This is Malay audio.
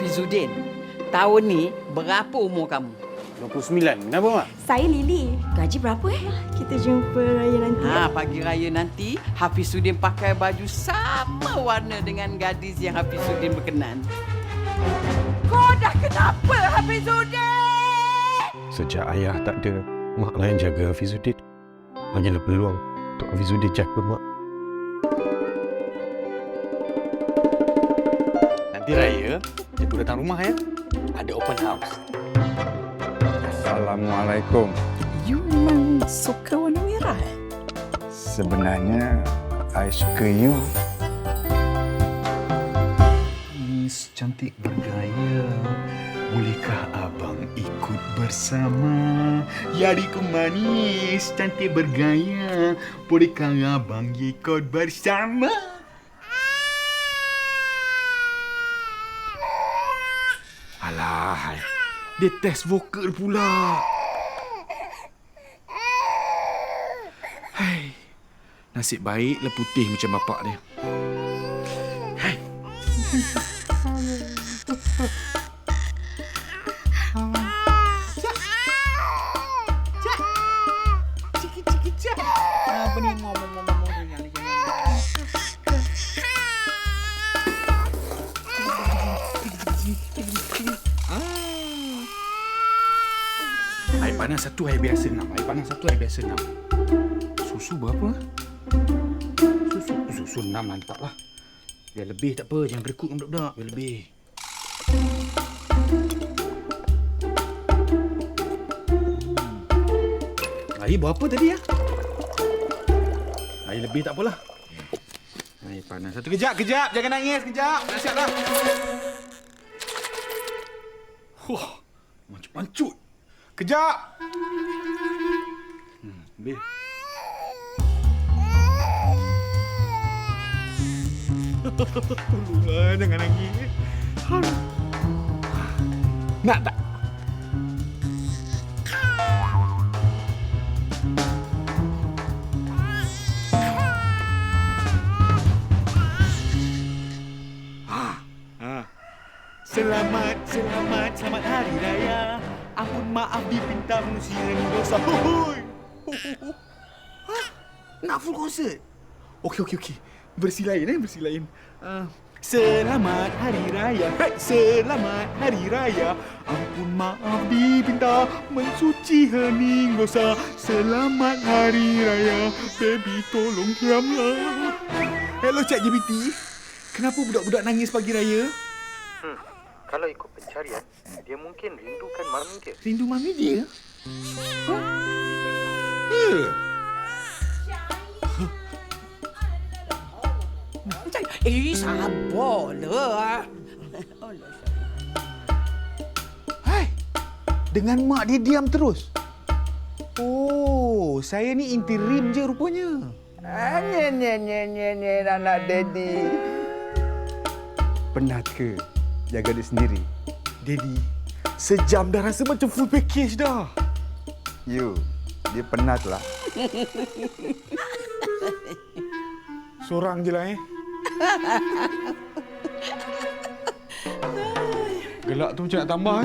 Hafizuddin, tahun ni berapa umur kamu? 29. Kenapa, Mak? Saya Lily. Gaji berapa Kita jumpa raya nanti. Pagi raya nanti, Hafizuddin pakai baju sama warna dengan gadis yang Hafizuddin berkenan. Kau dah kenapa, Hafizuddin? Sejak ayah tak ada, Mak lah yang jaga Hafizuddin. Bagilah peluang untuk Hafizuddin jaga Mak. Nanti raya, cikgu datang rumah ya. Ada open house. Assalamualaikum. You memang suka warna merah? Sebenarnya, I suka you. Miss cantik bergaya, bolehkah abang ikut bersama? Yadiku manis, cantik bergaya, bolehkah abang ikut bersama? Alah, dia test vokal pula. Hai, nasib baiklah putih macam bapak dia. Hai. Apa ni ngomong-ngomong jangan. Air panas satu, air biasa 6. Air panas satu, air biasa 6. Susu berapa? Susu 6 mantap lah. Biar lebih tak apa, jangan berkut dengan budak-budak. Biar lebih. Air berapa tadi ya? Air lebih tak apalah. Air panas satu. Kejap. Jangan nangis. Kejap. Dah siap dah. Wah, mancut-mancut. Kejap. Ambil. Tolonglah, jangan nangis. Nak tak? Selamat hari raya. Ampun maaf dipinta manusia yang dosa. Hoi. Nak full concert? Okey. Bersilain. Selamat hari raya. Hey, selamat hari raya. Ampun maaf dipinta mensuci hening dosa. Selamat hari raya. Baby tolong diamlah. Hello ChatGPT. Kenapa budak-budak nangis pagi raya? Kalau ikut pencarian, dia mungkin rindukan mami dia. Rindu mami dia? Sabarlah. Hai, dengan mak dia diam terus. Oh, saya ni interim je rupanya. Nye, anak daddy. Penat ke jaga dia sendiri? Daddy, sejam dah rasa macam full package dah. You, dia penat lah. Seorang je lah Gelak tu macam nak tambah